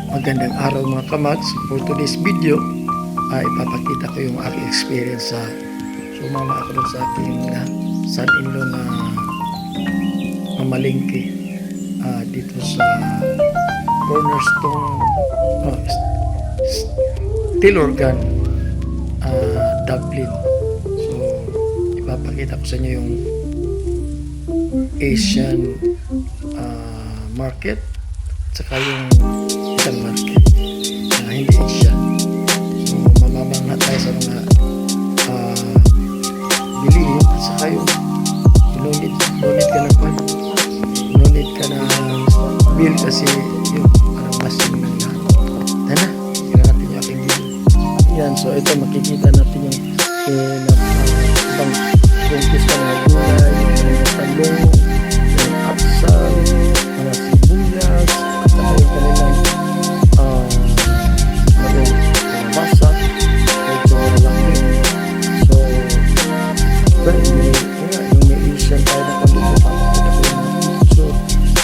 Magandang araw mga kamats. For today's video, ipapakita ko yung aking experience sa sumama ako dun sa aking son-in-law na mamalingke dito sa Cornerstone Stillorgan, Dublin. So, ipapakita ko sa inyo yung Asian market saka yung Asian market na hindi Asian. So mamamang na tayo sa mga bilihin at saka yung no need ka na bill kasi yung parang masin na tana, tingnan natin yung aking bill yan. So ito makikita natin yung ibang buntis na mga gulay, yung talong, yung apsal, mga sibuyas, at saka yung kanilang basa, medyo malaki. So yung may Asian tayo na kondito, papakita ko yung mga picture,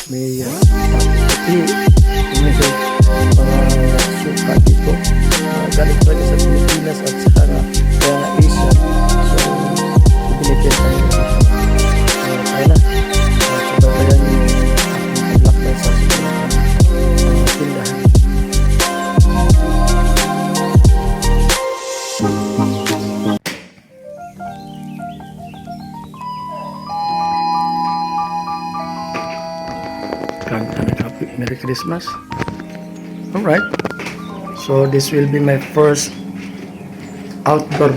may puti, may mga suka dito, galing talaga sa Pilipinas at saka na kaya na Asian. So binigyan tayo ng kaya na subabayan yung aking paglakbay sa tindahan. Happy Merry Christmas. Alright, so this will be my first outdoor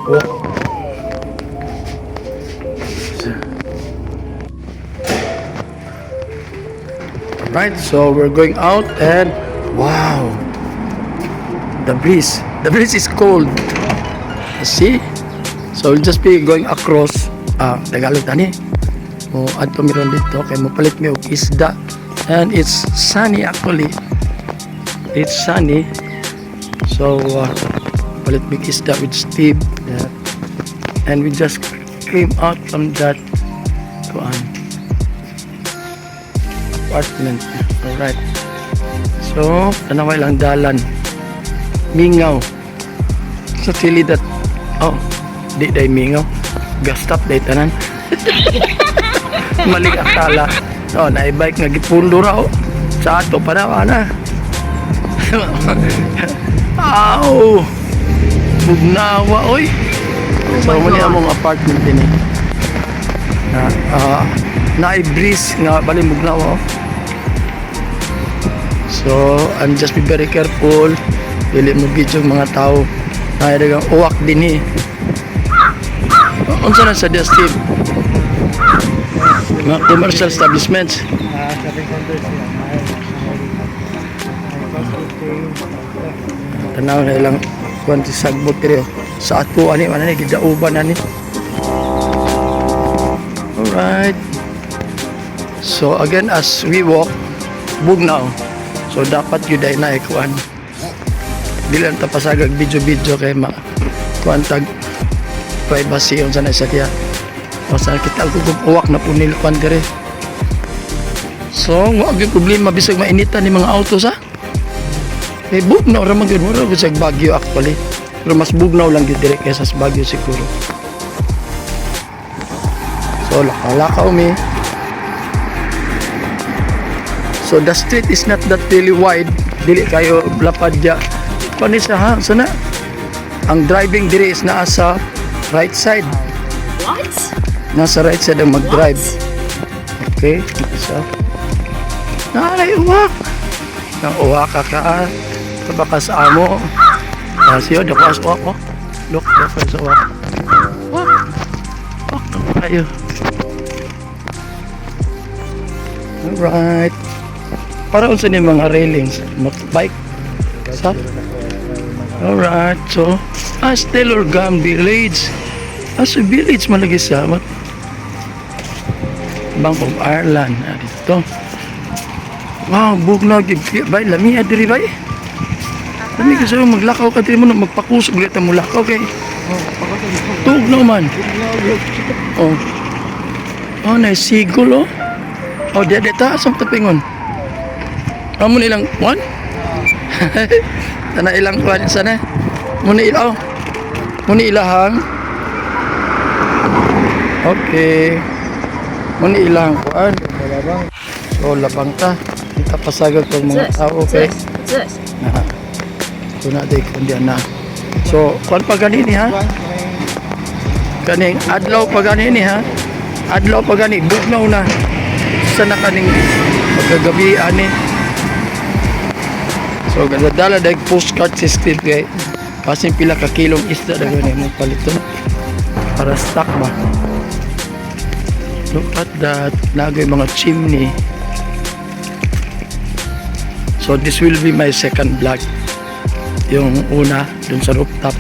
walk. Alright, so we're going out and wow, the breeze is cold. See, so we'll just be going across Tagalog tani mo adto meron dito kay mo palit mi og isda, and it's sunny actually, it's sunny. So palit mi isda with Steve, and we just came out from that apartment. Alright, so tanaway lang dalan mingaw sa tili that di day mingaw gastap day tanan. Mali akala na-bike nga gipundo raw sa ato pa daw na. Aw bugnawa oy. So muli among apartment din na-breeze nga bali bugnawa. So I'm just be very careful dili mo video mga tao na dagang uwak din unsa na sa Steve mga commercial establishments. Tanaw na ilang kwanti sagbot pero sa ato ani man ni gidauban ani. Alright, so again as we walk bugnaw, so dapat yun ay naikuan dili lang tapasagag video kay kuantag privacy on sa kaya sa kita uwak na po nilkuan dire. So wag yung problema bisag mainitan ni mga auto sa kay bugnaw ra man gyud mura sa Baguio actually, pero mas bugnaw lang gyud dire kaysa sa Baguio siguro. So lakaw mi. So the street is not that really wide, dili kayo lapad ya panisa ha sana. Ang driving dire is naa sa right side. What? Nasa right side ang mag-drive. Okay, so naray uwak ka baka sa amo siyo dako as uwak look sa uwak ayo. Alright, para unsa ni mga railings motorbike sa. Alright, so Stillorgan Village sa village malagi sa Bank of Ireland dito. Wow, bugnaw gid bay lami adiri bay. Lami kasi maglakaw ka diri mo magpakusog ulit mo lakaw kay. Tugnaw man. Na sigol Oh, dia deta asam tepingon. Amo nilang kuan? Tana ilang kuan sana. Muna ilaw. Muna ilahang. Okay. Muna ilahang kuan. So labang ta. Kita pasagag kung mga tao okay. Nah. Tuna day kundi na. So kuan pa ganini ha. Kaning adlaw pa ganini ha. Adlaw pa gani bugnaw na. Sana kaning pagkagabi ani. So gadala dag postcard system kay kasi pila ka kilong isda daw ni mo paliton para stock ba. Look at that, nagay mga chimney. So this will be my second vlog. Yung una dun sa rooftop,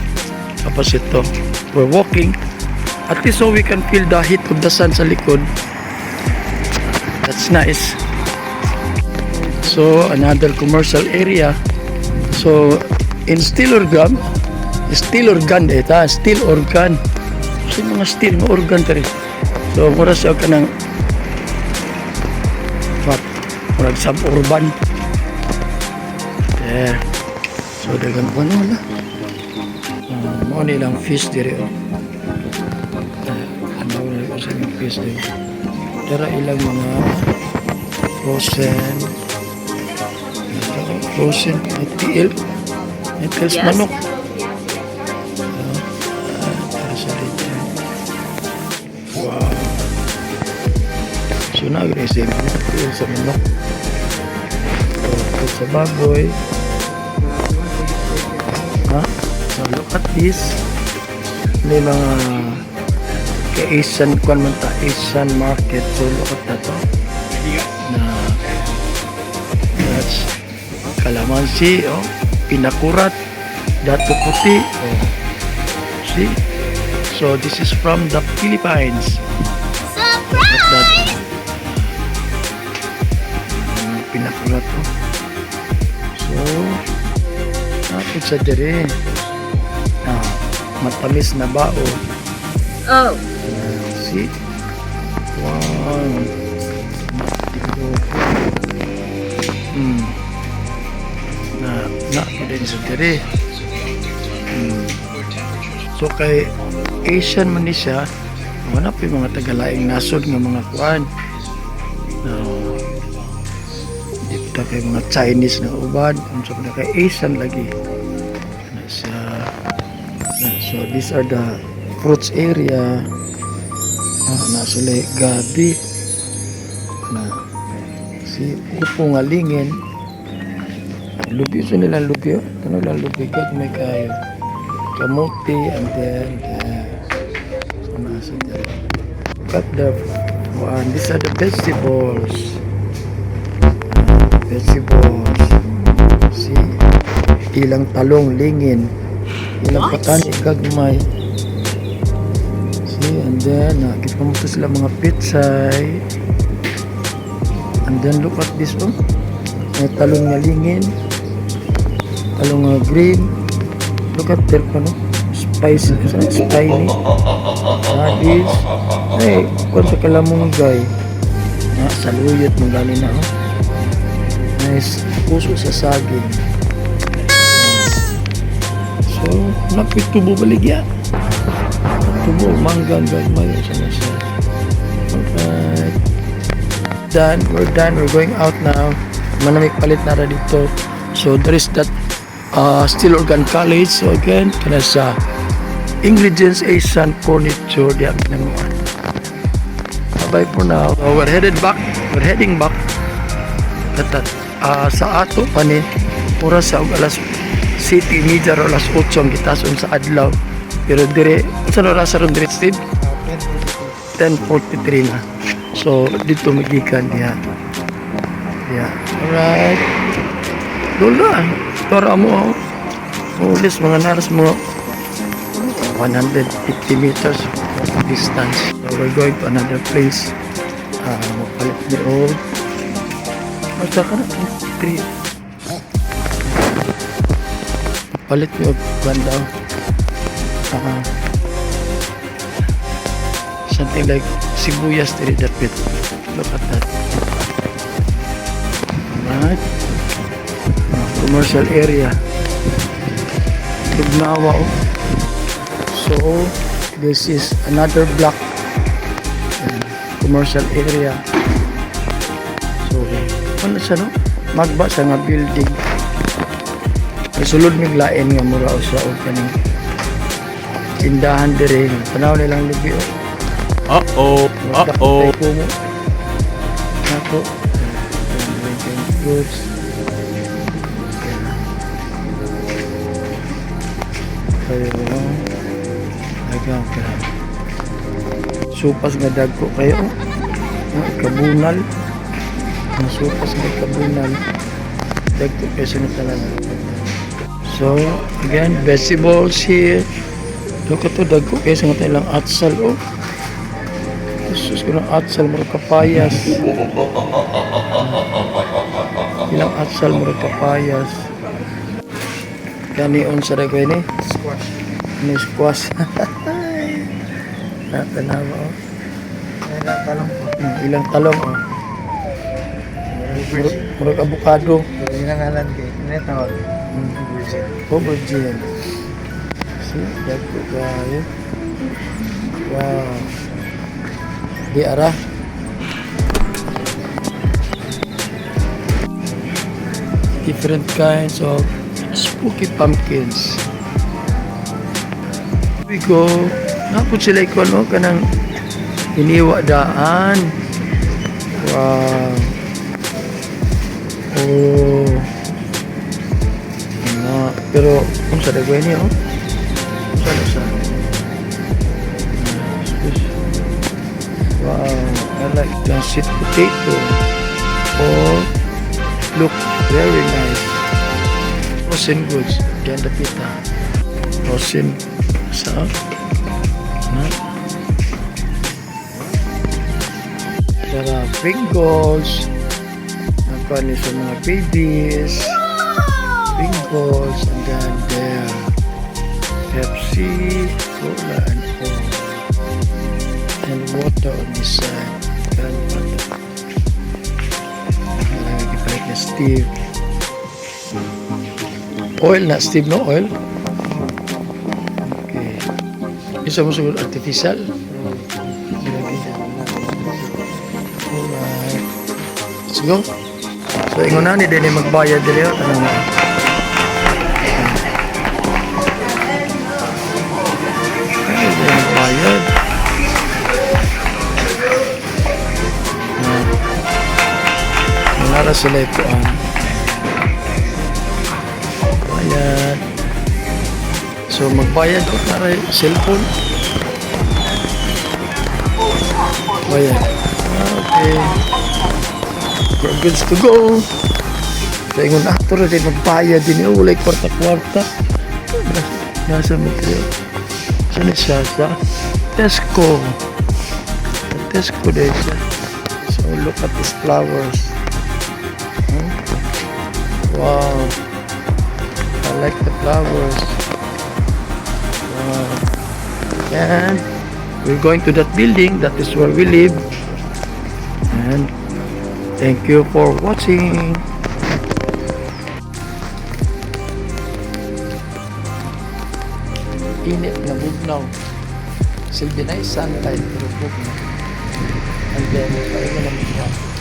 tapos ito we're walking at least so we can feel the heat of the sun sa likod. That's nice. So another commercial area. So in steel organ data, steel organ. So mga steel nga organ tari. So mura siya ka ng murag suburban. There. So dagan po wala. Mo nilang fish diri oh. Ano wala sa fish diri. Tara ilang mga frozen ITL yes. Manok wow so nag-resim sa manok sa baboy ha so look at this may mga ka-Asian kwan man ta Asian market so look at that na that's kalamansi oh pinakurat dato puti oh see so this is from the Philippines surprise pinakurat oh so tapos sa dire matamis na bao oh see wow na din sa dire. So kay Asian man ni siya, wala pa yung mga tagalaing nasod nga mga kuan. Di pa kay mga Chinese na uban, so kay Asian lagi. So these are the fruits area. Nasa gabi. Si upo nga lingin. Lubi so nila lubi ano lang lubi kag may kayo kamote and then so nasa dyan cut the one these are the vegetables see ilang talong lingin ilang patani kag may see and then kita mo sila mga pitsay and then look at this one may talong na lingin talong green look at there pa no spicy spiny that is hey kung sa kalamong guy saluyot mong galing na oh. Nice puso sa saging so napit tubo baligya tubo manggang gagmay sa nasa alright we're done we're going out now manamig palit na dito so there is that Steel Organ College so again kana sa ingredients Asian furniture diyan naman bye for now so we're heading back at sa ato pa ni oras sa alas 7:30 o alas 8 ang gitason sa adlaw pero dire sa oras ron dire Steve 10:43 na so dito magikan diha alright doon para mo ulis mga naras mo 150 meters distance so we're going to another place mapalit ni old basta ka na 3 mapalit ni old banda something like sibuyas diri dapit look at that right commercial area. Tugnawa, oh. So, this is another block. Commercial area. So, ano siya, no? Magba sa nga building. Sulod mig lain nga mura sa og kaning tindahan dire. Tanaw nilang lubi, oh. Uh-oh. Uh-oh. Nako. Goods. Kayo, dagang ka. Supas nga dagko kayo. Kabunal. Ang supas nga kabunal. Dagko kayo sa talaga. So, again, vegetables here. Look at to, dagko kayo sa ilang atsal, oh. Jesus ko ng atsal, mura kapayas. Ilang atsal, mura kapayas. Kani on sa dagway ni? Squash. Ni squash. Tanawa, oh. Ilang talong po. Ilang talong, oh. Mura avocado. Yung nangalan kay, ano yung tawag? Virgin. Aubergine. See, dagko kayo. Wow. Di ara. Different kinds of spooky pumpkins. We go. Napod sila ikaw, no? Kanang iniwa daan. Wow. Oh. Na, pero kung sa dagway niya, oh. Kung sa wow, I like the sweet potato. Oh, look very nice. Frozen goods. Ganda pita. Frozen sa para Pringles. Nakuha sa mga babies. Pringles. And then there. Pepsi, Cola, and Coke. And water on this side. Like na Steve. Oil na, Steve, no? Oil? Okay. Isa mo siguro artificial? Alright. Let's go. So, ingon na ni din magbayad din yun. Ano na? Ano din magbayad? Nara sila ito ang bayad. So magbayad ko para cellphone. Bayad. Okay. We're good to go. Kaya ngon actor na din magbayad din yun. Wala'y kwarta-kwarta. Nasa material. Saan siya sa Tesco. Tesco din siya. So look at these flowers. Wow, I like the flowers. Wow. And we're going to that building. That is where we live. And thank you for watching. Init na bugnaw. Silbi na sunlight. And then, pahinga naman siya.